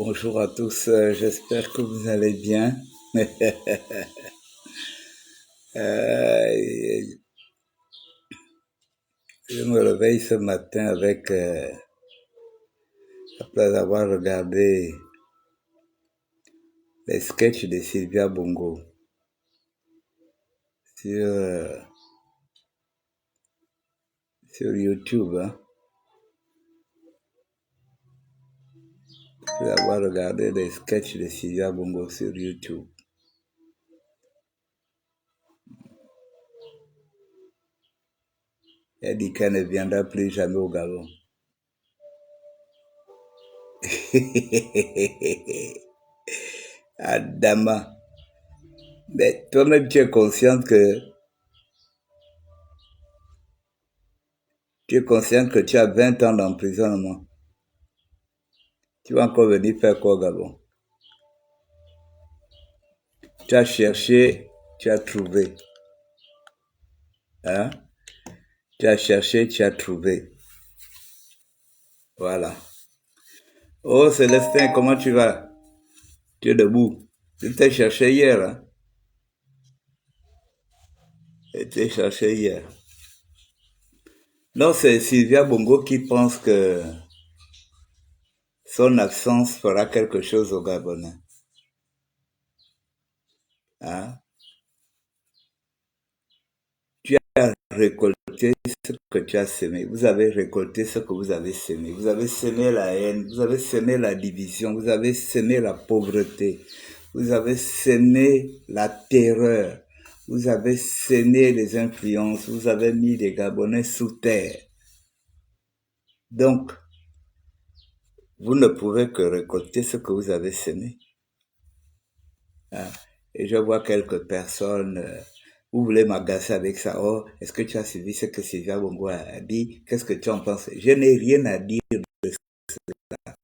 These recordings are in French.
Bonjour à tous, j'espère que vous allez bien. Euh, je me réveille ce matin après avoir regardé les sketchs de Sylvia Bongo sur, euh, sur YouTube. Après avoir regardé les sketchs de Sylvia Bongo sur YouTube. Elle dit qu'elle ne viendra plus jamais au Gabon. Adama, mais toi-même tu es consciente que tu as 20 ans d'emprisonnement. Tu vas encore venir faire quoi au Gabon? Tu as cherché, tu as trouvé. Hein? Tu as cherché, tu as trouvé. Voilà. Oh, Célestin, comment tu vas? Tu es debout. Je t'ai cherché hier. Hein? Je t'ai cherché hier. Non, c'est Sylvia Bongo qui pense que son absence fera quelque chose au Gabonais. Hein? Tu as récolté ce que tu as semé. Vous avez récolté ce que vous avez semé. Vous avez semé la haine, vous avez semé la division, vous avez semé la pauvreté, vous avez semé la terreur, vous avez semé les influences, vous avez mis les Gabonais sous terre. Donc, vous ne pouvez que récolter ce que vous avez semé. Hein? Et je vois quelques personnes, vous voulez m'agacer avec ça. Oh, est-ce que tu as suivi ce que Sylvia Bongo a dit? Qu'est-ce que tu en penses? Je n'ai rien à dire de cela.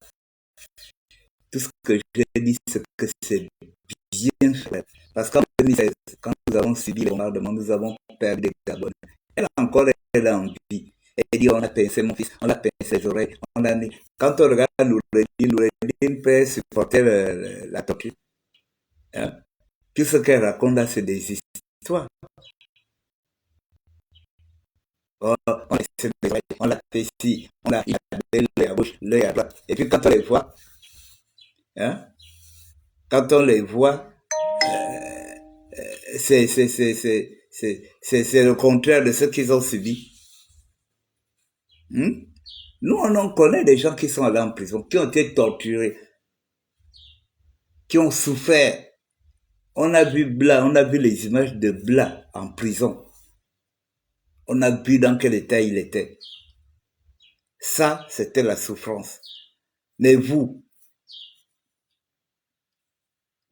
Tout ce que j'ai dit, c'est que c'est bien fait. Parce qu'en 2016, quand nous avons subi le bombardement, nous avons perdu des Gabonais. Elle a encore elle a envie. Elle dit, on a pincé mon fils, on a pincé ses oreilles, on a mis. Quand on regarde Noureddin peut supporter la torture. Hein? Tout ce qu'elle raconte là, c'est des histoires. Oh, on l'a fait ici, on a l'œil à gauche, l'œil à droite. Et puis quand on les voit, hein, quand on les voit, c'est le contraire de ce qu'ils ont subi. Hmm? Nous, on en connaît des gens qui sont allés en prison, qui ont été torturés, qui ont souffert. On a vu Bla, on a vu les images de Bla en prison. On a vu dans quel état il était. Ça, c'était la souffrance. Mais vous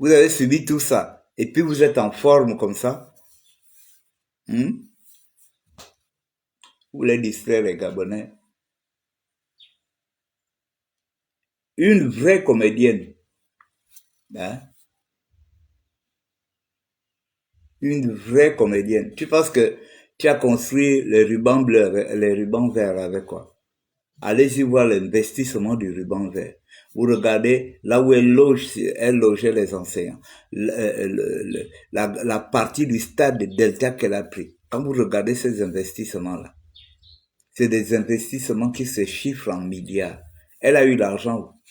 avez subi tout ça. Et puis vous êtes en forme comme ça. Vous voulez distraire les Gabonais. Une vraie comédienne. Hein? Une vraie comédienne. Tu penses que tu as construit les rubans bleus, les rubans verts avec quoi? Allez-y voir l'investissement du ruban vert. Vous regardez là où elle logeait les enseignants. La partie du stade de Delta qu'elle a pris. Quand vous regardez ces investissements-là, c'est des investissements qui se chiffrent en milliards. Elle a eu l'argent.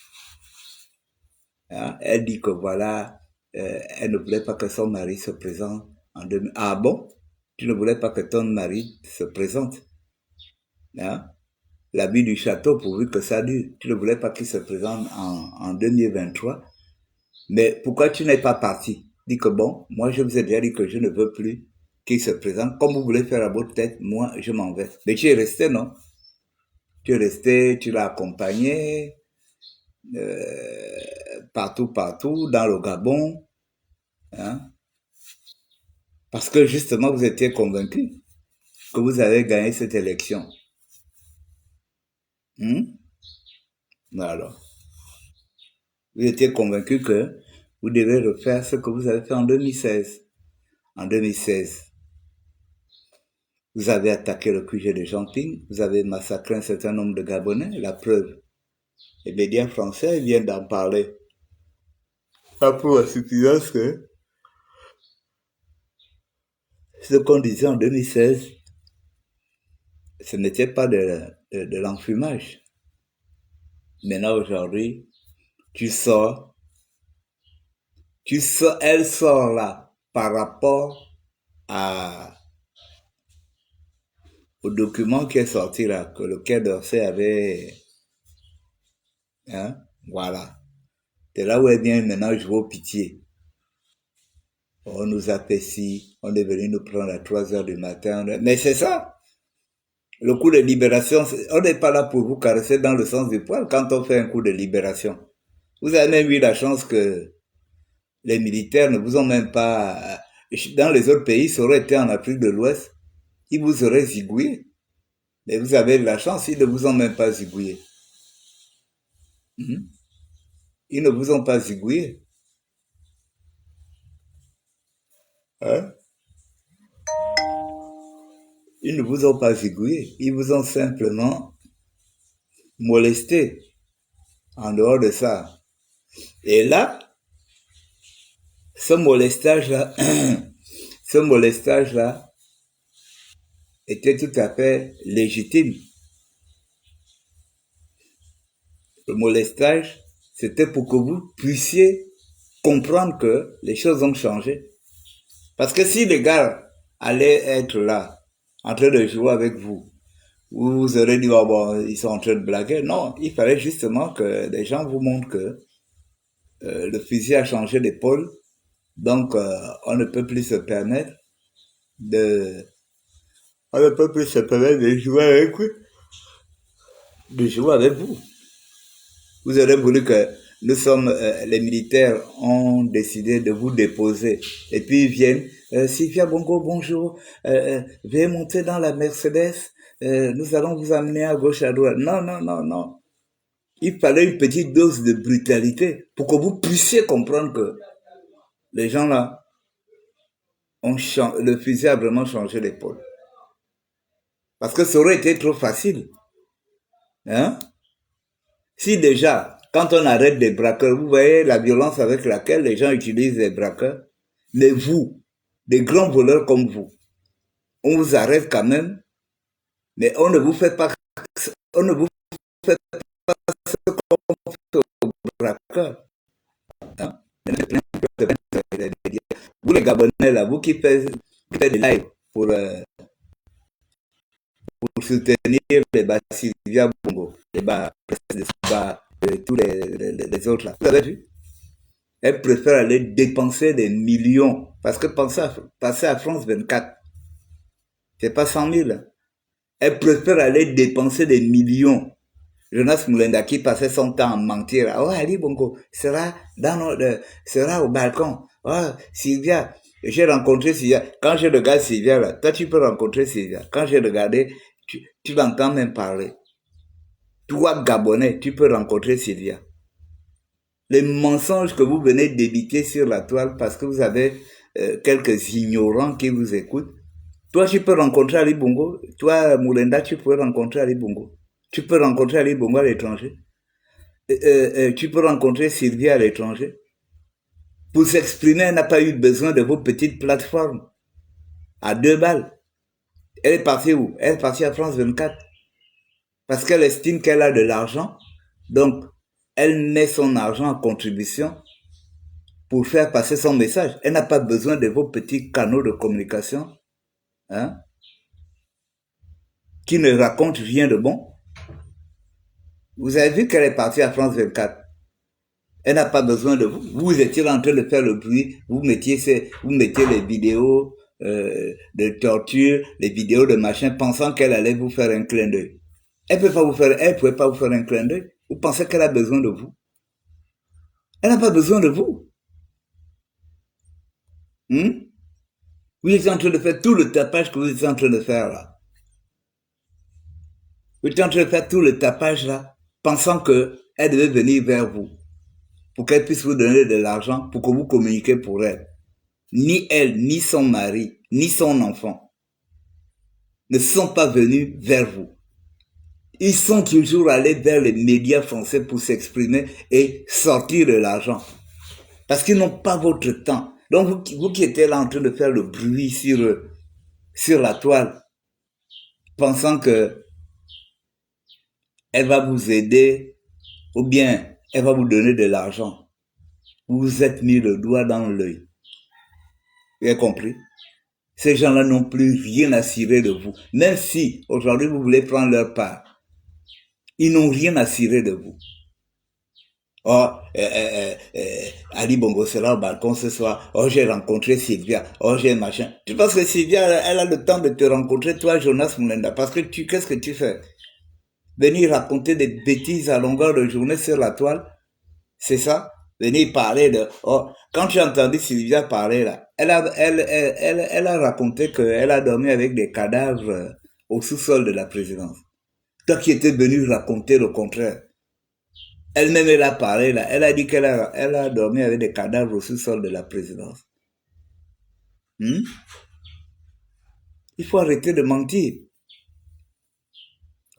Hein? Elle dit que voilà, elle ne voulait pas que son mari se présente en 2000. Ah bon? Tu ne voulais pas que ton mari se présente? Hein? L'habit du château pourvu que ça dure. Tu ne voulais pas qu'il se présente en 2023. Mais pourquoi tu n'es pas parti? Dis que bon, moi je vous ai déjà dit que je ne veux plus qu'il se présente. Comme vous voulez faire à votre tête, moi je m'en vais. Mais tu es resté, non? Tu es resté, tu l'as accompagné partout, dans le Gabon. Hein? Parce que justement, vous étiez convaincu que vous avez gagné cette élection. Alors, vous étiez convaincu que vous devez refaire ce que vous avez fait en 2016. En 2016, vous avez attaqué le QG de Genting, vous avez massacré un certain nombre de Gabonais, la preuve. Les médias français viennent d'en parler. a pour suffisance que ce qu'on disait en 2016, ce n'était pas de l'enfumage. Maintenant, aujourd'hui, tu sors, elle sort là par rapport au document qui est sorti là, que le Quai d'Orsay avait, hein, voilà. C'est là où elle vient maintenant jouer au pitié. On nous a fait ci, on est venu nous prendre à 3 heures du matin. Mais c'est ça. Le coup de libération, on n'est pas là pour vous caresser dans le sens du poil quand on fait un coup de libération. Vous avez même eu la chance que les militaires ne vous ont même pas... Dans les autres pays, ça aurait été en Afrique de l'Ouest, ils vous auraient zigouillé. Mais vous avez de la chance, ils ne vous ont même pas zigouillé. Ils ne vous ont pas zigouillé. Hein? Ils ne vous ont pas zigouillé. Ils vous ont simplement molesté. En dehors de ça. Et là, ce molestage-là, ce molestage-là était tout à fait légitime. Le molestage, c'était pour que vous puissiez comprendre que les choses ont changé. Parce que si les gars allaient être là, en train de jouer avec vous, vous aurez dit, oh bon, ils sont en train de blaguer. Non, il fallait justement que les gens vous montrent que le fusil a changé d'épaule, donc on ne peut plus se permettre de on ne peut plus se permettre de jouer avec vous. Vous aurez voulu que nous sommes, les militaires ont décidé de vous déposer. Et puis ils viennent, Sylvia Bongo, bonjour, veuillez monter dans la Mercedes, nous allons vous amener à gauche, à droite. Non, non, non, non. Il fallait une petite dose de brutalité pour que vous puissiez comprendre que les gens là, le fusil a vraiment changé d'épaule. Parce que ça aurait été trop facile. Hein? Si déjà, quand on arrête des braqueurs, vous voyez la violence avec laquelle les gens utilisent les braqueurs, mais vous, des grands voleurs comme vous, on vous arrête quand même, mais on ne vous fait pas, on ne vous fait pas ce qu'on fait aux braqueurs. Hein? Vous les Gabonais là, vous qui faites des lives pour soutenir les Bassivia Bongo, tous les autres là. Vous avez vu? Elle préfère aller dépenser des millions. Parce que passer à France 24, c'est pas 100 000. Elle préfère aller dépenser des millions. Jonas Moulenda qui passait son temps à mentir. Oh, Ali Bongo sera sera au balcon. Oh, Sylvia, j'ai rencontré Sylvia. Quand je regarde Sylvia là, toi tu peux rencontrer Sylvia. Quand j'ai regardé, tu l'entends même parler. Toi, Gabonais, tu peux rencontrer Sylvia. Les mensonges que vous venez d'éviter sur la toile parce que vous avez quelques ignorants qui vous écoutent. Toi, tu peux rencontrer Ali Bongo. Toi, Moulenda, tu peux rencontrer Ali Bongo. Tu peux rencontrer Ali Bongo à l'étranger. Tu peux rencontrer Sylvia à l'étranger. Pour s'exprimer, elle n'a pas eu besoin de vos petites plateformes. À 2 balles. Elle est partie où? Elle est partie à France 24. Parce qu'elle estime qu'elle a de l'argent. Donc, elle met son argent en contribution pour faire passer son message. Elle n'a pas besoin de vos petits canaux de communication, hein, qui ne racontent rien de bon. Vous avez vu qu'elle est partie à France 24. Elle n'a pas besoin de vous. Vous étiez en train de faire le bruit. Vous mettiez les vidéos de torture, les vidéos de machin, pensant qu'elle allait vous faire un clin d'œil. Elle pouvait pas vous faire un clin d'œil. Vous pensez qu'elle a besoin de vous? Elle n'a pas besoin de vous. Vous êtes en train de faire tout le tapage que vous êtes en train de faire là. Vous êtes en train de faire tout le tapage là, pensant qu'elle devait venir vers vous, pour qu'elle puisse vous donner de l'argent, pour que vous communiquiez pour elle. Ni elle, ni son mari, ni son enfant ne sont pas venus vers vous. Ils sont toujours allés vers les médias français pour s'exprimer et sortir de l'argent. Parce qu'ils n'ont pas votre temps. Donc vous qui étiez là en train de faire le bruit sur la toile, pensant que elle va vous aider ou bien elle va vous donner de l'argent, vous vous êtes mis le doigt dans l'œil. Vous avez compris? Ces gens-là n'ont plus rien à cirer de vous. Même si aujourd'hui vous voulez prendre leur part, ils n'ont rien à cirer de vous. Oh, Ali Bongo sera au balcon ce soir. Oh, j'ai rencontré Sylvia. Oh, j'ai machin. Tu penses que Sylvia, elle a le temps de te rencontrer, toi, Jonas Moulenda? Parce que qu'est-ce que tu fais? Venir raconter des bêtises à longueur de journée sur la toile? C'est ça? Venir parler de, oh, quand tu as entendu Sylvia parler là, elle a raconté qu'elle a dormi avec des cadavres au sous-sol de la présidence. Toi qui étais venu raconter le contraire. Elle-même, elle a parlé là. Elle a dit qu'elle a dormi avec des cadavres au sous-sol de la présidence. Il faut arrêter de mentir.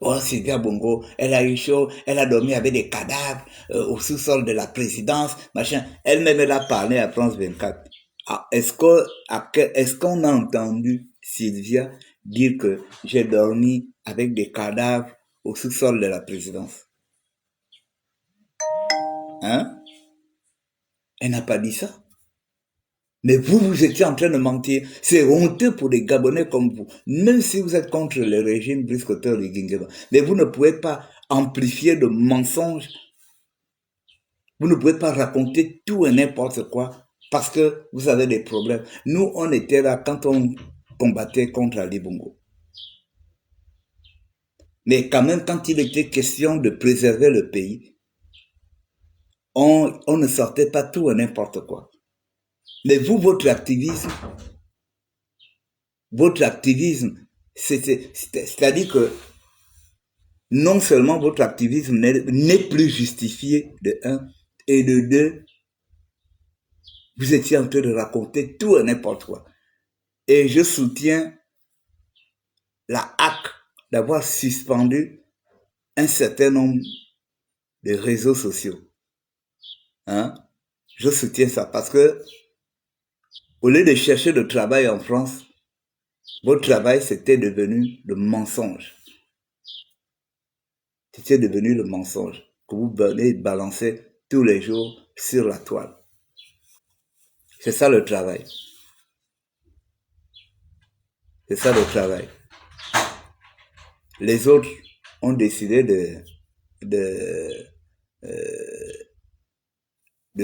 Oh, Sylvia Bongo, elle a eu chaud, elle a dormi avec des cadavres au sous-sol de la présidence, machin. Elle-même, elle a parlé à France 24. Ah, est-ce qu'on a entendu Sylvia dire que j'ai dormi avec des cadavres au sous-sol de la présidence? Hein? Elle n'a pas dit ça. Mais vous étiez en train de mentir. C'est honteux pour des Gabonais comme vous. Même si vous êtes contre le régime briscoteur de Guingueba. Mais vous ne pouvez pas amplifier de mensonges. Vous ne pouvez pas raconter tout et n'importe quoi parce que vous avez des problèmes. Nous, on était là quand on combattait contre Ali Bongo. Mais quand même, quand il était question de préserver le pays, on ne sortait pas tout et n'importe quoi. Mais vous, votre activisme, c'est-à-dire que non seulement votre activisme n'est plus justifié de un, et de deux, vous étiez en train de raconter tout et n'importe quoi. Et je soutiens la HAC d'avoir suspendu un certain nombre de réseaux sociaux. Hein? Je soutiens ça parce que au lieu de chercher de travail en France, votre travail c'était devenu le mensonge. C'était devenu le mensonge que vous balancez tous les jours sur la toile. C'est ça le travail. C'est ça le travail. Les autres ont décidé de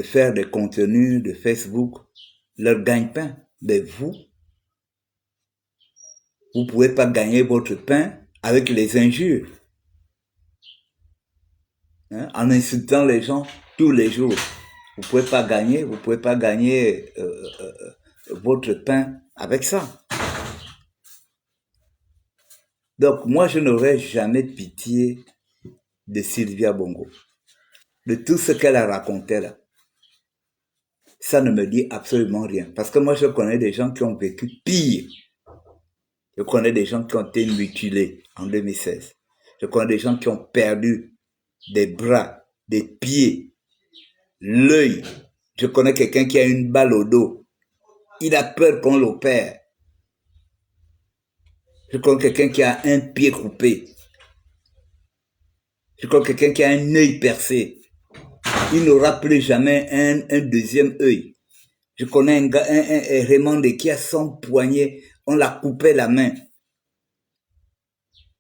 faire des contenus de Facebook leur gagne-pain. Mais vous pouvez pas gagner votre pain avec les injures. Hein, en insultant les gens tous les jours. Vous pouvez pas gagner votre pain avec ça. Donc moi je n'aurais jamais pitié de Sylvia Bongo, de tout ce qu'elle a raconté là. Ça ne me dit absolument rien. Parce que moi je connais des gens qui ont vécu pire. Je connais des gens qui ont été mutilés en 2016. Je connais des gens qui ont perdu des bras, des pieds, l'œil. Je connais quelqu'un qui a une balle au dos. Il a peur qu'on l'opère. Je connais quelqu'un qui a un pied coupé. Je connais quelqu'un qui a un œil percé. Il n'aura plus jamais un deuxième œil. Je connais un Raymond qui a son poignet, on l'a coupé la main.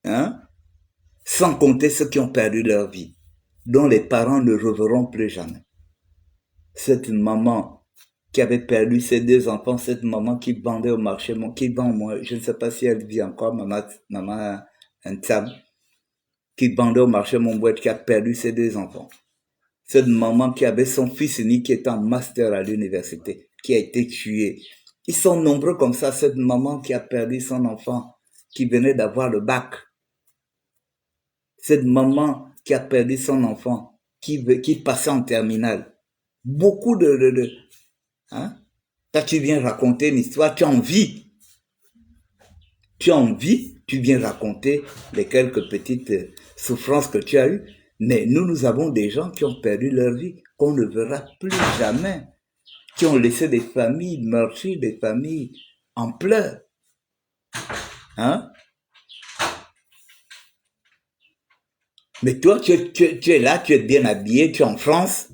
Hein? Sans compter ceux qui ont perdu leur vie, dont les parents ne reverront plus jamais. Cette maman qui avait perdu ses deux enfants, cette maman qui vendait au marché, qui vend, moi, je ne sais pas si elle vit encore, maman Ntsam, qui vendait au marché Montbouette, qui a perdu ses deux enfants. Cette maman qui avait son fils unique qui est en master à l'université, qui a été tué. Ils sont nombreux comme ça, cette maman qui a perdu son enfant, qui venait d'avoir le bac. Cette maman qui a perdu son enfant, qui passait en terminale. Beaucoup hein? Quand tu viens raconter une histoire, tu as envie. Tu viens raconter les quelques petites souffrances que tu as eues. Mais nous avons des gens qui ont perdu leur vie, qu'on ne verra plus jamais. qui ont laissé des familles meurtries, des familles en pleurs. Hein? Mais toi, tu es là, tu es bien habillé, tu es en France.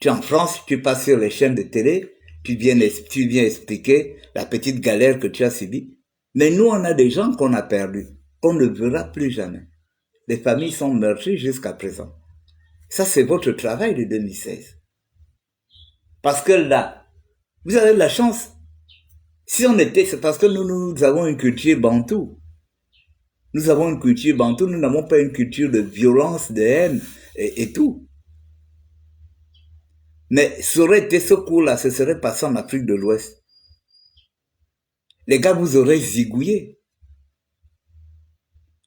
Tu es en France, tu passes sur les chaînes de télé, tu viens expliquer la petite galère que tu as subie. Mais nous, on a des gens qu'on a perdus, qu'on ne verra plus jamais. Les familles sont meurtries jusqu'à présent. Ça, c'est votre travail de 2016. Parce que là, vous avez de la chance. Si on était, c'est parce que nous avons une culture bantoue. Nous avons une culture bantoue, nous n'avons pas une culture de violence, de haine et tout. Mais ça aurait été ce cours-là, ce serait passé en Afrique de l'Ouest. Les gars vous auraient zigouillé.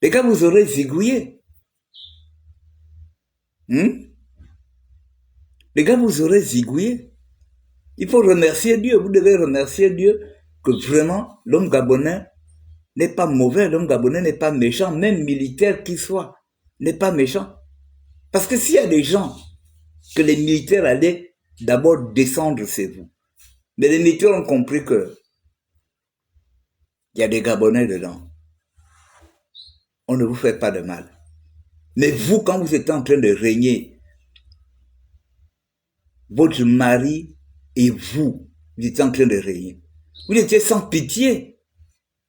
Les gars vous auraient zigouillé. Les gars vous auraient zigouillé. Il faut remercier Dieu, vous devez remercier Dieu que vraiment l'homme gabonais n'est pas mauvais, l'homme gabonais n'est pas méchant, même militaire qu'il soit, n'est pas méchant. Parce que s'il y a des gens que les militaires allaient d'abord descendre, c'est vous. Mais les militaires ont compris que il y a des Gabonais dedans. On ne vous fait pas de mal. Mais vous, quand vous êtes en train de régner, votre mari et vous étiez en train de régner. Vous étiez sans pitié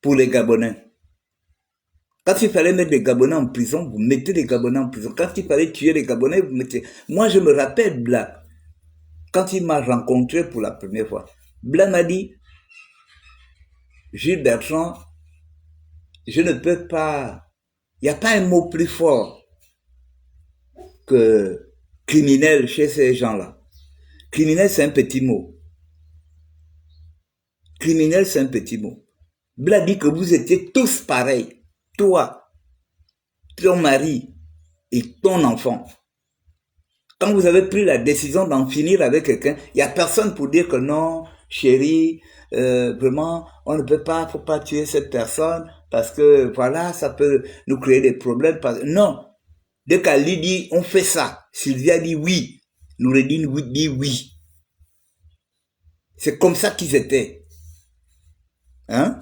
pour les Gabonais. Quand il fallait mettre les Gabonais en prison, vous mettez les Gabonais en prison. Quand il fallait tuer les Gabonais, vous mettez... Moi, je me rappelle, Bla, quand il m'a rencontré pour la première fois, Bla m'a dit, Gilles Bertrand, je ne peux pas... Il n'y a pas un mot plus fort que criminel chez ces gens-là. Criminel, c'est un petit mot. Criminel, c'est un petit mot. Bla dit que vous étiez tous pareils. Toi, ton mari et ton enfant. Quand vous avez pris la décision d'en finir avec quelqu'un, il n'y a personne pour dire que non, chérie, vraiment, on ne peut pas, faut pas tuer cette personne parce que voilà, ça peut nous créer des problèmes. Non. Dès qu'Ali dit on fait ça, Sylvia dit oui, Noureddine dit oui. C'est comme ça qu'ils étaient. Hein?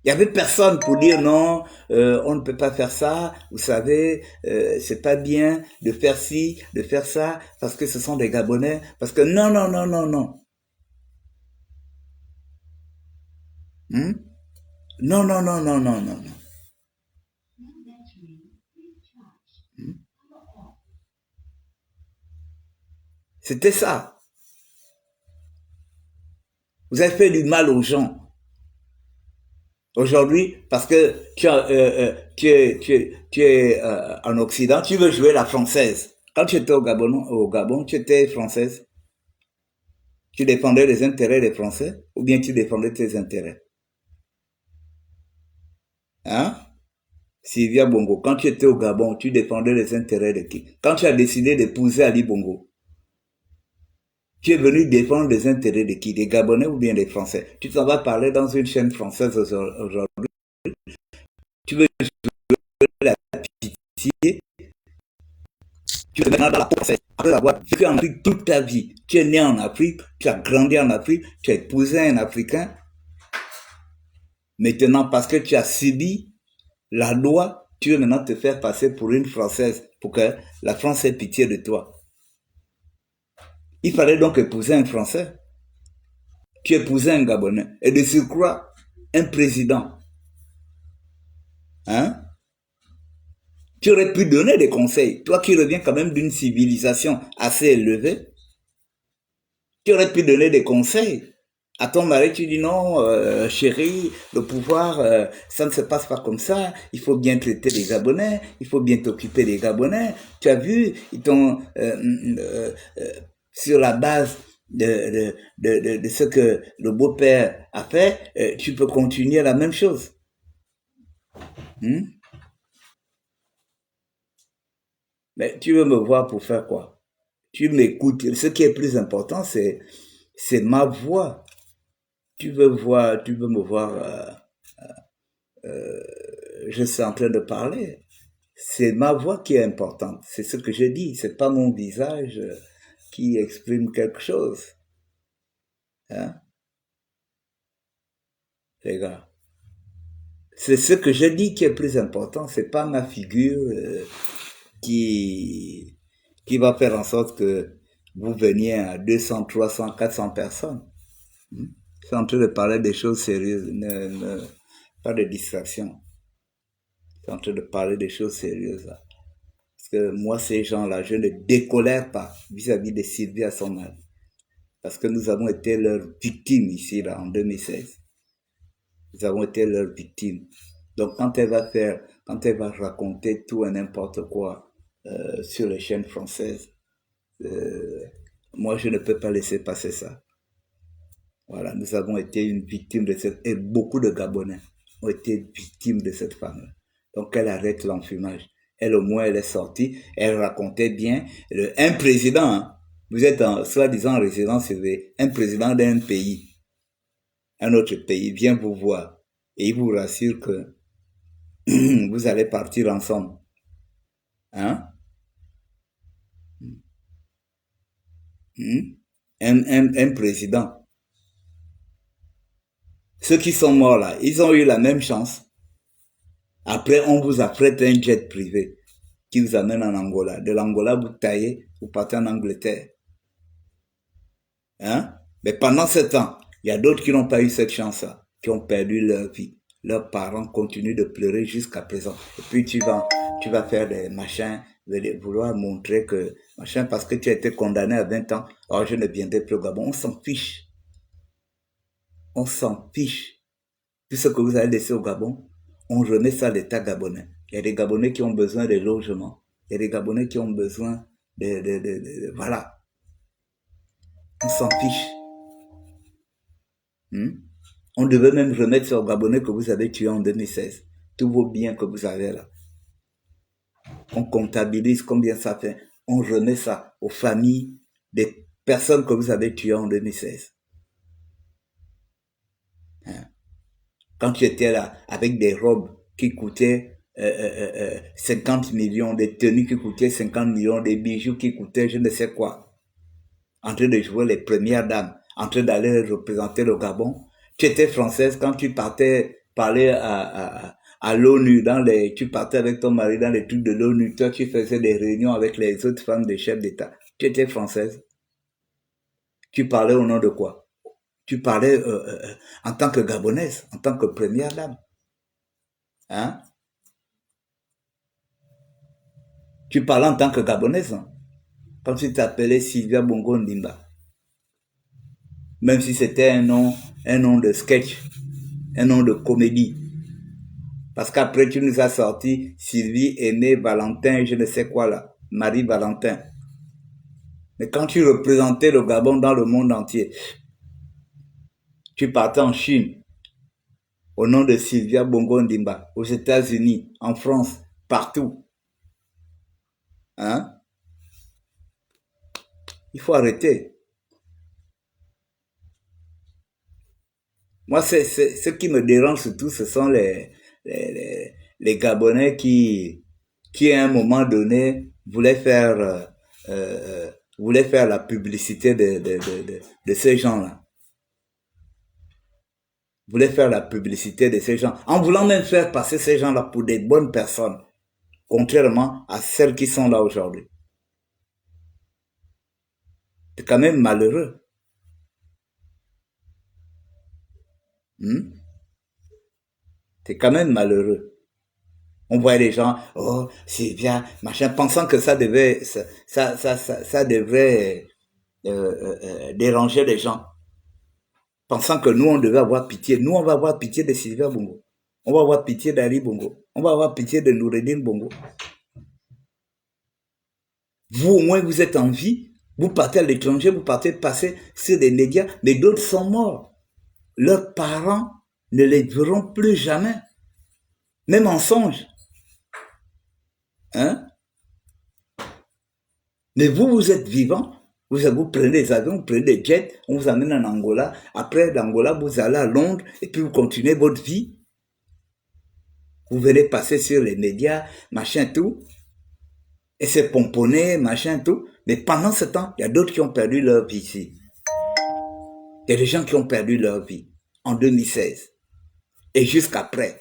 Il y avait personne pour dire non, on ne peut pas faire ça, vous savez, c'est pas bien de faire ci, de faire ça, parce que ce sont des Gabonais, parce que non, non, non, non, non. Non, non, non, non, non, non, non. C'était ça. Vous avez fait du mal aux gens. Aujourd'hui, parce que tu es en Occident, tu veux jouer la française. Quand tu étais au Gabon, tu étais française. Tu défendais les intérêts des Français ou bien tu défendais tes intérêts. Hein? Sylvia Bongo, quand tu étais au Gabon, tu défendais les intérêts de qui? Quand tu as décidé d'épouser Ali Bongo, tu es venu défendre les intérêts de qui? Des Gabonais ou bien des Français? Tu t'en vas parler dans une chaîne française aujourd'hui. Tu veux jouer la pitié. Tu es maintenant dans la peau. Après avoir vécu en Afrique toute ta vie, tu es né en Afrique, tu as grandi en Afrique, tu as épousé un Africain. Maintenant, parce que tu as subi la loi, tu veux maintenant te faire passer pour une Française, pour que la France ait pitié de toi. Il fallait donc épouser un Français. Tu épousais un Gabonais. Et de surcroît, un président. Hein? Tu aurais pu donner des conseils. Toi qui reviens quand même d'une civilisation assez élevée, tu aurais pu donner des conseils. À ton mari, tu dis non, chérie, le pouvoir, ça ne se passe pas comme ça. Il faut bien traiter les Gabonais, il faut bien t'occuper des Gabonais. Tu as vu, ils t'ont, sur la base de ce que le beau-père a fait, tu peux continuer la même chose. Hmm? Mais tu veux me voir pour faire quoi? Tu m'écoutes. Ce qui est plus important, c'est ma voix. Tu veux me voir, je suis en train de parler. C'est ma voix qui est importante. C'est ce que je dis. C'est pas mon visage. qui exprime quelque chose. Hein, les gars. C'est ce que je dis qui est plus important. C'est pas ma figure qui, qui va faire en sorte que vous veniez à 200, 300, 400 personnes. Je suis en train de parler des choses sérieuses, pas de distraction. Je suis en train de parler des choses sérieuses là. Parce que moi, ces gens-là, je ne décolère pas vis-à-vis de Sylvie Assompal. Parce que nous avons été leurs victimes ici, là, en 2016. Nous avons été leurs victimes. Donc, quand elle va raconter tout et n'importe quoi sur les chaînes françaises, moi, je ne peux pas laisser passer ça. Voilà, nous avons été une victime de cette... Et beaucoup de Gabonais ont été victimes de cette femme-là. Donc, elle arrête l'enfumage. Elle, au moins, elle est sortie. Elle racontait bien. Un président, hein, vous êtes en soi-disant résidence surveillée, un président d'un pays, un autre pays, vient vous voir. Et il vous rassure que vous allez partir ensemble. Hein? Un président. Ceux qui sont morts là, ils ont eu la même chance. Après, on vous affrète un jet privé qui vous amène en Angola. De l'Angola, vous taillez, vous partez en Angleterre. Hein? Mais pendant ce temps, il y a d'autres qui n'ont pas eu cette chance-là, qui ont perdu leur vie. Leurs parents continuent de pleurer jusqu'à présent. Et puis tu vas faire des machins, vouloir montrer que, machin, parce que tu as été condamné à 20 ans, alors je ne viendrai plus au Gabon. On s'en fiche. On s'en fiche. Tout ce que vous avez laissé au Gabon, on remet ça à l'État gabonais. Il y a des Gabonais qui ont besoin de logement. Il y a des Gabonais qui ont besoin voilà. On s'en fiche. On devait même remettre ça aux Gabonais que vous avez tués en 2016. Tous vos biens que vous avez là. On comptabilise combien ça fait. On remet ça aux familles des personnes que vous avez tuées en 2016. Hein? Quand tu étais là, avec des robes qui coûtaient 50 millions, des tenues qui coûtaient 50 millions, des bijoux qui coûtaient je ne sais quoi, en train de jouer les premières dames, en train d'aller représenter le Gabon. Tu étais française quand tu partais parler à l'ONU, tu partais avec ton mari dans les trucs de l'ONU, toi tu faisais des réunions avec les autres femmes des chefs d'État. Tu étais française. Tu parlais au nom de quoi? Tu parlais en tant que Gabonaise, en tant que première dame. Hein? Tu parlais en tant que Gabonaise, hein? Quand tu t'appelais Sylvia Bongo Ndimba. Même si c'était un nom de sketch, un nom de comédie. Parce qu'après, tu nous as sorti Sylvie, Aimé, Valentin, je ne sais quoi là, Marie Valentin. Mais quand tu représentais le Gabon dans le monde entier, tu partais en Chine, au nom de Sylvia Bongo Ndimba, aux États-Unis, en France, partout. Hein? Il faut arrêter. Moi, ce qui me dérange surtout, ce sont les Gabonais qui, à un moment donné, voulaient faire la publicité de ces gens-là. Voulaient faire la publicité de ces gens, en voulant même faire passer ces gens-là pour des bonnes personnes, contrairement à celles qui sont là aujourd'hui. C'est quand même malheureux. C'est quand même malheureux. On voit les gens, oh, c'est bien, machin, pensant que ça devait déranger les gens. Pensant que nous, on devait avoir pitié. Nous, on va avoir pitié de Sylvia Bongo. On va avoir pitié d'Ali Bongo. On va avoir pitié de Noureddin Bongo. Vous, au moins, vous êtes en vie. Vous partez à l'étranger, vous partez passer sur des médias, mais d'autres sont morts. Leurs parents ne les verront plus jamais. Même en songe. Hein? Mais vous, vous êtes vivant. Vous prenez des avions, vous prenez des jets, on vous amène en Angola. Après l'Angola, vous allez à Londres et puis vous continuez votre vie. Vous venez passer sur les médias, machin, tout. Elle s'est pomponnée, machin, tout. Mais pendant ce temps, il y a d'autres qui ont perdu leur vie ici. Il y a des gens qui ont perdu leur vie en 2016. Et jusqu'après,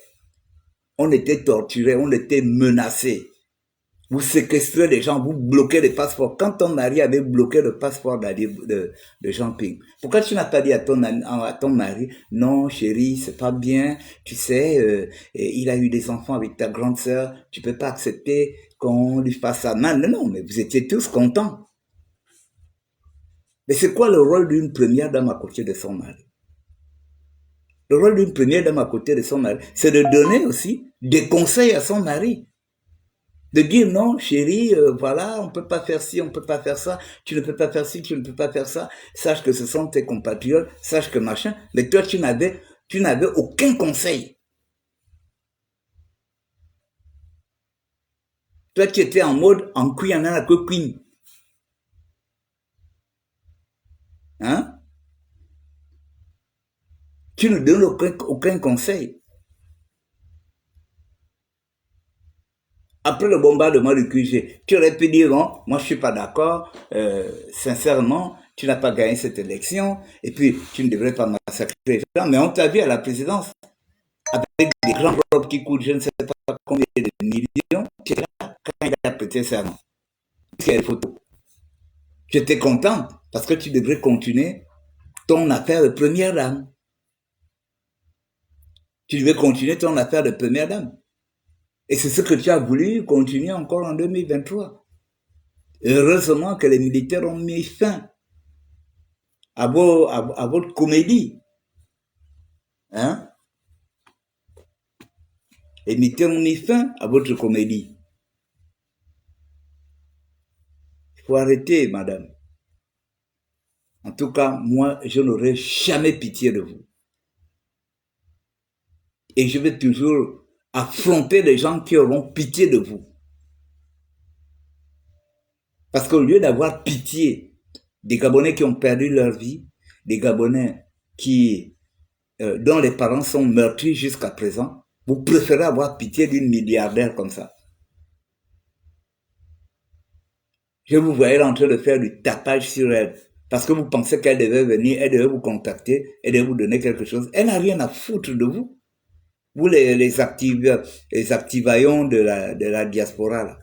on était torturés, on était menacés. Vous séquestrez les gens, vous bloquez les passeports. Quand ton mari avait bloqué le passeport de Jean Ping, pourquoi tu n'as pas dit à ton mari, non chérie, c'est pas bien, tu sais, il a eu des enfants avec ta grande sœur, tu peux pas accepter qu'on lui fasse ça. Non, non, non, mais vous étiez tous contents. Mais c'est quoi le rôle d'une première dame à côté de son mari? Le rôle d'une première dame à côté de son mari, c'est de donner aussi des conseils à son mari. De dire non, chérie, voilà, on peut pas faire ci, on peut pas faire ça, tu ne peux pas faire ci, tu ne peux pas faire ça, sache que ce sont tes compatriotes, sache que machin, mais toi tu n'avais aucun conseil. Toi tu étais en mode en couillant que queen. Hein? Tu ne donnes aucun conseil. Après le bombardement du QG, tu aurais pu dire non, moi je suis pas d'accord, sincèrement, tu n'as pas gagné cette élection, et puis tu ne devrais pas massacrer les gens, mais on t'a vu à la présidence, avec des grandes robes qui coûtent je ne sais pas combien de millions, tu étais là quand il a prêté serment. Il y a des photos. Tu étais contente parce que tu devrais continuer ton affaire de première dame. Tu devais continuer ton affaire de première dame. Et c'est ce que tu as voulu continuer encore en 2023. Heureusement que les militaires ont mis fin à votre comédie. Hein? Les militaires ont mis fin à votre comédie. Il faut arrêter, madame. En tout cas, moi, je n'aurai jamais pitié de vous. Et je vais toujours affronter les gens qui auront pitié de vous. Parce qu'au lieu d'avoir pitié des Gabonais qui ont perdu leur vie, des Gabonais dont les parents sont meurtris jusqu'à présent, vous préférez avoir pitié d'une milliardaire comme ça. Je vous voyais en train de faire du tapage sur elle. Parce que vous pensez qu'elle devait venir, elle devait vous contacter, elle devait vous donner quelque chose. Elle n'a rien à foutre de vous. Vous les activaillons de la diaspora, là.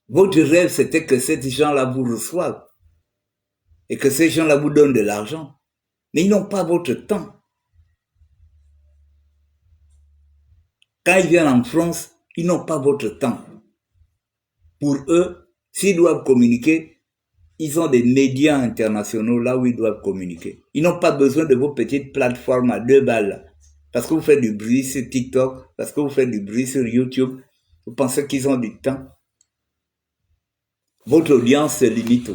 Votre rêve, c'était que ces gens-là vous reçoivent. Et que ces gens-là vous donnent de l'argent. Mais ils n'ont pas votre temps. Quand ils viennent en France, ils n'ont pas votre temps. Pour eux, s'ils doivent communiquer, ils ont des médias internationaux là où ils doivent communiquer. Ils n'ont pas besoin de vos petites plateformes à 2 balles. Parce que vous faites du bruit sur TikTok, parce que vous faites du bruit sur YouTube. Vous pensez qu'ils ont du temps? Votre audience se limite.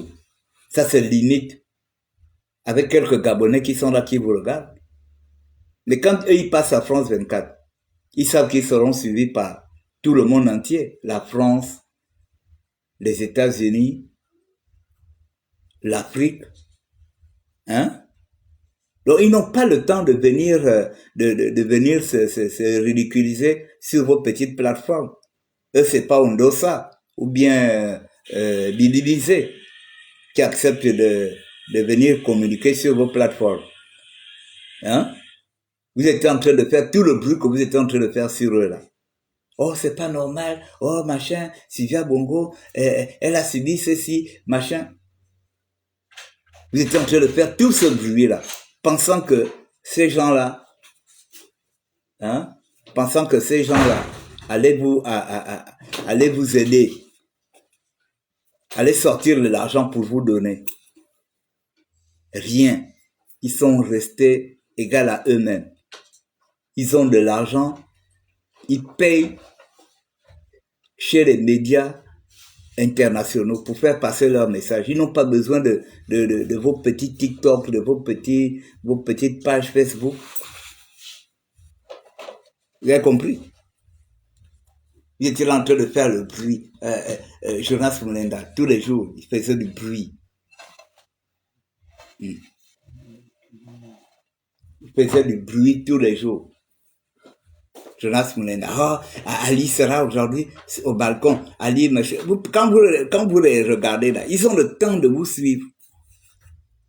Ça se limite avec quelques Gabonais qui sont là, qui vous regardent. Mais quand eux, ils passent à France 24, ils savent qu'ils seront suivis par tout le monde entier. La France, les États-Unis, l'Afrique. Hein? Donc, ils n'ont pas le temps de venir, de venir se ridiculiser sur vos petites plateformes. Eux, c'est pas Ondosa ou bien Bililisé qui acceptent de venir communiquer sur vos plateformes. Hein? Vous êtes en train de faire tout le bruit que vous êtes en train de faire sur eux là. Oh, c'est pas normal. Oh, machin, Sylvia Bongo, elle a subi ceci, machin. Vous êtes en train de faire tout ce bruit là, pensant que ces gens-là, hein, pensant que ces gens-là allaient vous aider, allaient sortir de l'argent pour vous donner. Rien. Ils sont restés égaux à eux-mêmes. Ils ont de l'argent, ils payent chez les médias internationaux pour faire passer leur message. Ils n'ont pas besoin de vos petits TikTok, de vos petites pages Facebook. Vous avez compris? Il était là en train de faire le bruit. Jonas Mulenda, tous les jours, il faisait du bruit. Il faisait du bruit tous les jours. Jonas Moulin. Oh, Ali sera aujourd'hui au balcon. Ali, quand vous les regardez là, ils ont le temps de vous suivre.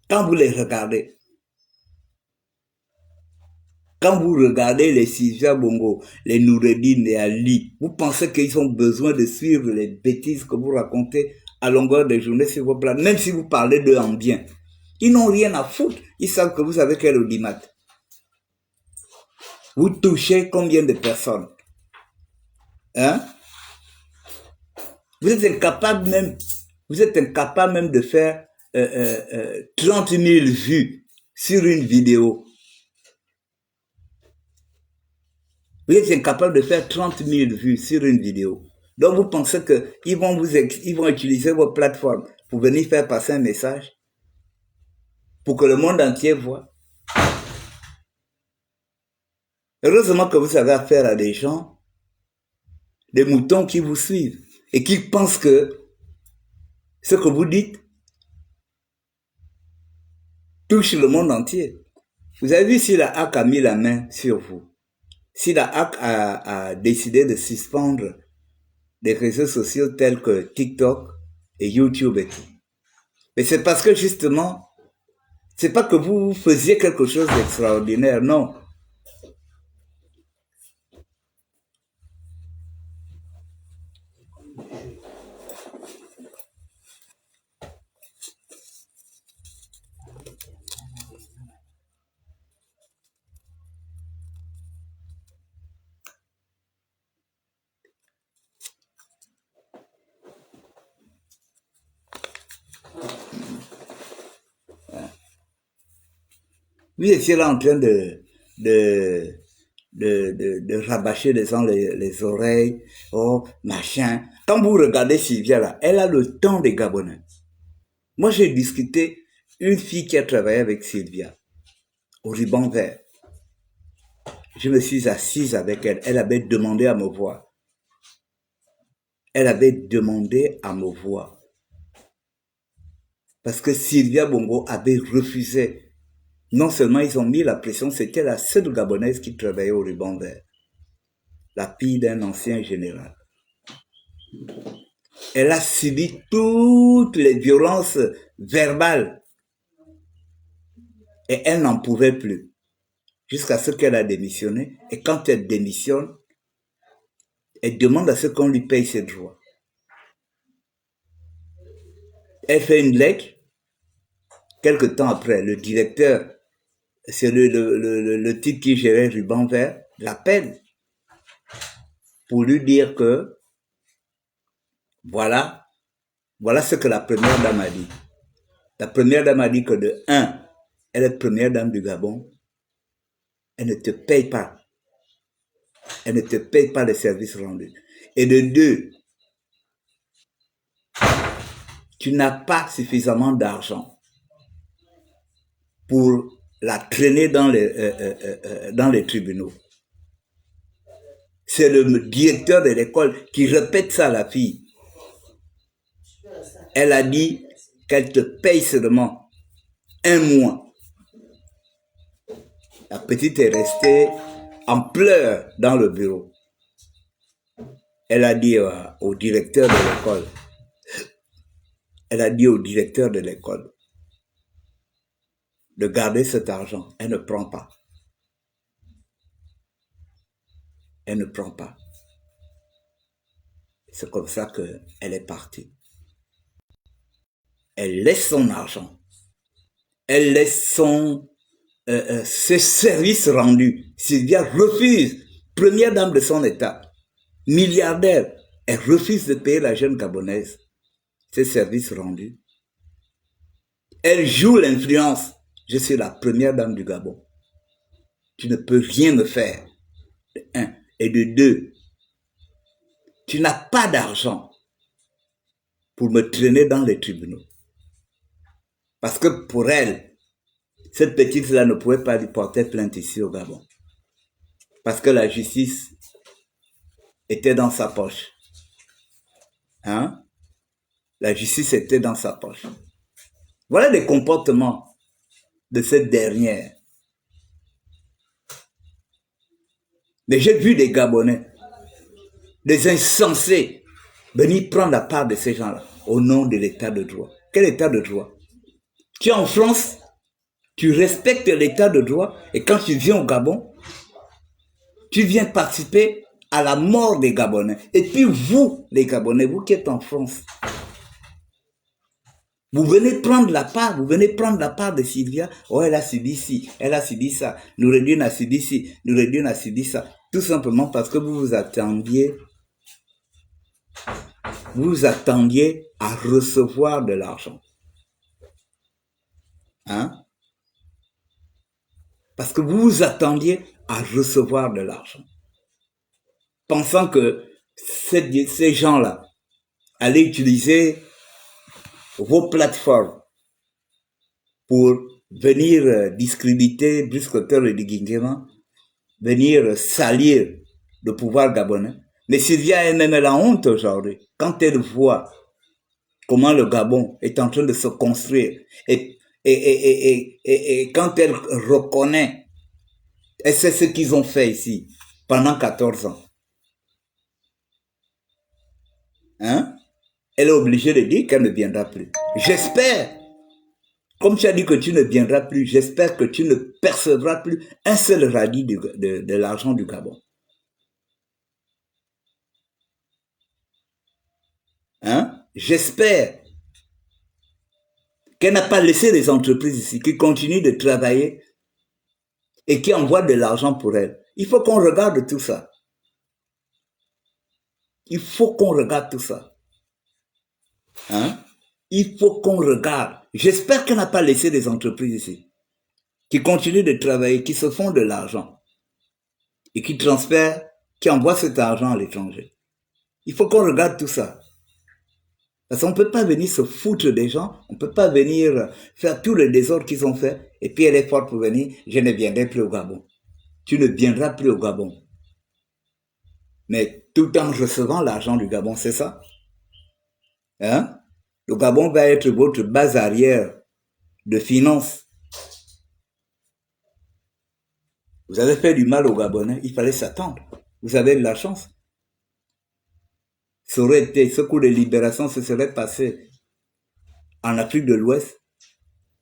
Quand vous les regardez. Quand vous regardez les Sylvia Bongo, les Noureddin, les Ali, vous pensez qu'ils ont besoin de suivre les bêtises que vous racontez à longueur de journée sur vos plans, même si vous parlez d'eux en bien. Ils n'ont rien à foutre. Ils savent que vous avez quel audimat. Vous touchez combien de personnes? Hein? Vous êtes incapable même de faire 30 000 vues sur une vidéo. Vous êtes incapable de faire 30 000 vues sur une vidéo. Donc vous pensez qu'ils vont utiliser vos plateformes pour venir faire passer un message, pour que le monde entier voit. Heureusement que vous avez affaire à des gens, des moutons qui vous suivent et qui pensent que ce que vous dites touche le monde entier. Vous avez vu si la HAC a mis la main sur vous, si la HAC a décidé de suspendre des réseaux sociaux tels que TikTok et YouTube et tout. Mais c'est parce que justement, c'est pas que vous faisiez quelque chose d'extraordinaire, non. Vous étiez là en train de rabâcher les gens les oreilles, oh, machin. Quand vous regardez Sylvia là, elle a le temps des Gabonais. Moi, j'ai discuté une fille qui a travaillé avec Sylvia au ruban vert. Je me suis assise avec elle. Elle avait demandé à me voir. Elle avait demandé à me voir. Parce que Sylvia Bongo avait refusé. Non seulement ils ont mis la pression, c'était la seule Gabonaise qui travaillait au ruban vert. La fille d'un ancien général. Elle a subi toutes les violences verbales. Et elle n'en pouvait plus. Jusqu'à ce qu'elle a démissionné. Et quand elle démissionne, elle demande à ce qu'on lui paye ses droits. Elle fait une lettre. Quelque temps après, le directeur, c'est le type qui gérait Ruban Vert, l'appelle pour lui dire que voilà ce que la première dame a dit. La première dame a dit que de 1, elle est première dame du Gabon, elle ne te paye pas. Elle ne te paye pas les services rendus. Et de 2, tu n'as pas suffisamment d'argent pour la traîner dans les tribunaux. C'est le directeur de l'école qui répète ça à la fille. Elle a dit qu'elle te paye seulement 1 mois. La petite est restée en pleurs dans le bureau. Elle a dit au directeur de l'école, de garder cet argent. Elle ne prend pas. Elle ne prend pas. C'est comme ça qu'elle est partie. Elle laisse son argent. Elle laisse ses services rendus. Sylvia refuse, première dame de son état, milliardaire, elle refuse de payer la jeune Gabonaise ses services rendus. Elle joue l'influence. Je suis la première dame du Gabon. Tu ne peux rien me faire. De 1. Et de 2, tu n'as pas d'argent pour me traîner dans les tribunaux. Parce que pour elle, cette petite-là ne pouvait pas lui porter plainte ici au Gabon. Parce que la justice était dans sa poche. Hein? La justice était dans sa poche. Voilà les comportements de cette dernière. Mais j'ai vu des Gabonais, des insensés, venir prendre la part de ces gens-là au nom de l'état de droit. Quel état de droit? Tu es en France, tu respectes l'état de droit et quand tu viens au Gabon, tu viens participer à la mort des Gabonais. Et puis vous, les Gabonais, vous qui êtes en France, vous venez prendre la part, de Sylvia. Oh, elle a subi ci, elle a subi ça. Noureddin a subi ci, Noureddin a subi ça. Tout simplement parce que vous vous attendiez à recevoir de l'argent. Hein? Parce que vous vous attendiez à recevoir de l'argent. Pensant que ces gens-là allaient utiliser vos plateformes pour venir discréditer Brice Ottero et Diguingema, venir salir le pouvoir gabonais. Mais Sylvia elle-même a la honte aujourd'hui quand elle voit comment le Gabon est en train de se construire et quand elle reconnaît, et c'est ce qu'ils ont fait ici pendant 14 ans. Hein? Elle est obligée de dire qu'elle ne viendra plus. J'espère, comme tu as dit que tu ne viendras plus, j'espère que tu ne percevras plus un seul radis de l'argent du Gabon. Hein? J'espère qu'elle n'a pas laissé les entreprises ici, qui continuent de travailler et qui envoient de l'argent pour elle. Il faut qu'on regarde tout ça. Il faut qu'on regarde tout ça. Hein? Il faut qu'on regarde. J'espère qu'elle n'a pas laissé des entreprises ici, qui continuent de travailler, qui se font de l'argent et qui transfèrent, qui envoient cet argent à l'étranger. Il faut qu'on regarde tout ça. Parce qu'on ne peut pas venir se foutre des gens, on ne peut pas venir faire tout le désordre qu'ils ont fait, et puis elle est forte pour venir, je ne viendrai plus au Gabon. Tu ne viendras plus au Gabon. Mais tout en recevant l'argent du Gabon, c'est ça? Hein? Le Gabon va être votre base arrière de finances. Vous avez fait du mal aux Gabonais, il fallait s'attendre. Vous avez de la chance. Ça aurait été, ce coup de libération se serait passé en Afrique de l'Ouest.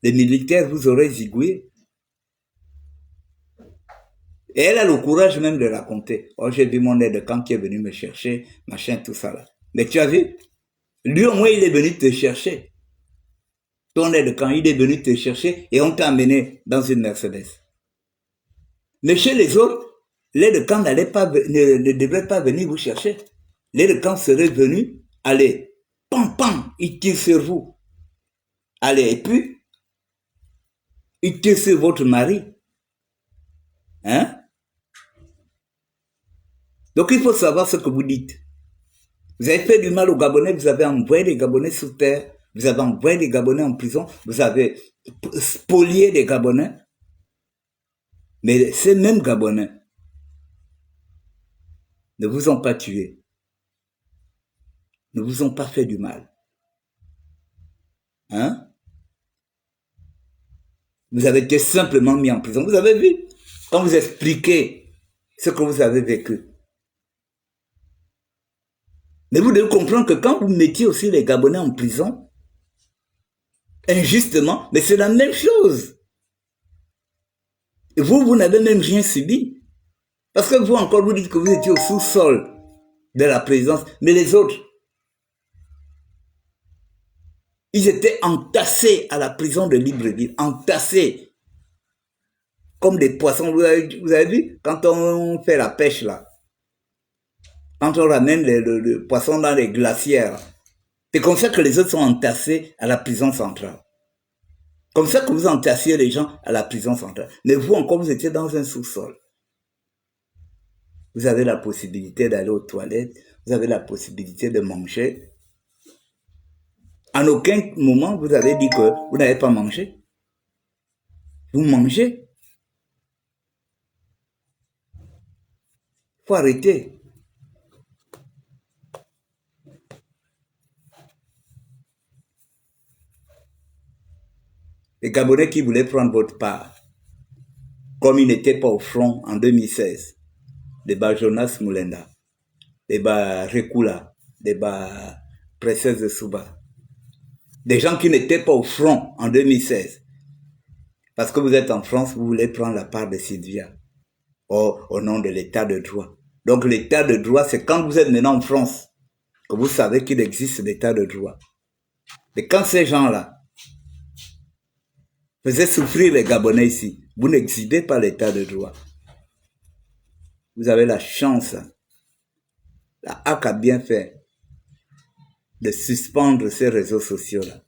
Les militaires vous auraient zigouillé. Et elle a le courage même de raconter. Oh, j'ai vu mon aide de camp qui est venu me chercher, machin, tout ça là. Mais tu as vu? Lui au moins il est venu te chercher. Ton aide de camp, il est venu te chercher et on t'a amené dans une Mercedes. Mais chez les autres, l'aide de camp ne devrait pas venir vous chercher. L'aide de camp serait venu, allez, pam pam, il tire sur vous. Allez, et puis, il tire sur votre mari. Hein? Donc il faut savoir ce que vous dites. Vous avez fait du mal aux Gabonais, vous avez envoyé des Gabonais sous terre, vous avez envoyé des Gabonais en prison, vous avez spolié des Gabonais. Mais ces mêmes Gabonais ne vous ont pas tué, ne vous ont pas fait du mal. Hein? Vous avez été simplement mis en prison. Vous avez vu, quand vous expliquez ce que vous avez vécu. Mais vous devez comprendre que quand vous mettiez aussi les Gabonais en prison, injustement, mais c'est la même chose. Et vous n'avez même rien subi. Parce que vous encore, vous dites que vous étiez au sous-sol de la présidence, mais les autres, ils étaient entassés à la prison de Libreville, entassés comme des poissons. Vous avez vu, quand on fait la pêche là, quand on ramène le poisson dans les glacières, c'est comme ça que les autres sont entassés à la prison centrale. Comme ça que vous entassiez les gens à la prison centrale. Mais vous encore, vous étiez dans un sous-sol. Vous avez la possibilité d'aller aux toilettes, vous avez la possibilité de manger. En aucun moment, vous avez dit que vous n'avez pas mangé. Vous mangez. Il faut arrêter. Les Gabonais qui voulaient prendre votre part, comme ils n'étaient pas au front en 2016, débat Jonas Moulenda, débat Rekula, débat Princesse de Souba. Des gens qui n'étaient pas au front en 2016. Parce que vous êtes en France, vous voulez prendre la part de Sylvia. Au nom de l'état de droit. Donc l'état de droit, c'est quand vous êtes maintenant en France que vous savez qu'il existe l'état de droit. Mais quand ces gens-là faisaient souffrir les Gabonais ici, vous n'exhibez pas l'état de droit. Vous avez la chance, la HAC a bien fait de suspendre ces réseaux sociaux-là.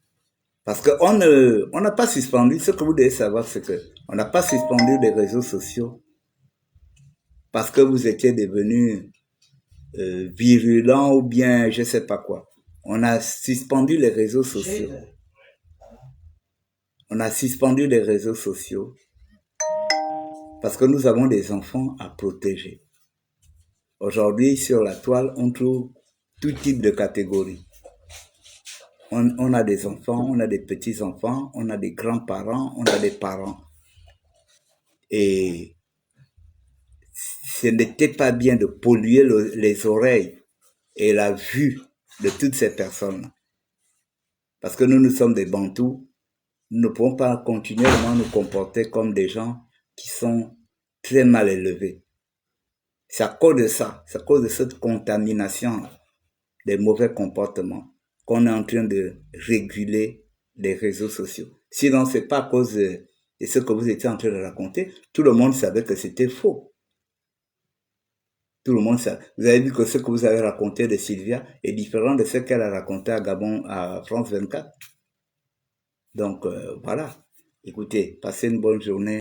Parce qu'on n'a pas suspendu, ce que vous devez savoir, c'est qu'on n'a pas suspendu les réseaux sociaux parce que vous étiez devenus virulents ou bien je sais pas quoi. On a suspendu les réseaux sociaux. On a suspendu les réseaux sociaux parce que nous avons des enfants à protéger. Aujourd'hui, sur la toile, on trouve tout type de catégories. On a des enfants, on a des petits-enfants, on a des grands-parents, on a des parents. Et ce n'était pas bien de polluer les oreilles et la vue de toutes ces personnes. Parce que nous sommes des Bantous, nous ne pouvons pas continuellement nous comporter comme des gens qui sont très mal élevés. C'est à cause de ça, c'est à cause de cette contamination des mauvais comportements qu'on est en train de réguler les réseaux sociaux. Sinon, c'est pas à cause de ce que vous étiez en train de raconter. Tout le monde savait que c'était faux. Tout le monde savait. Vous avez vu que ce que vous avez raconté de Sylvia est différent de ce qu'elle a raconté à Gabon, à France 24. Donc, voilà. Écoutez, passez une bonne journée.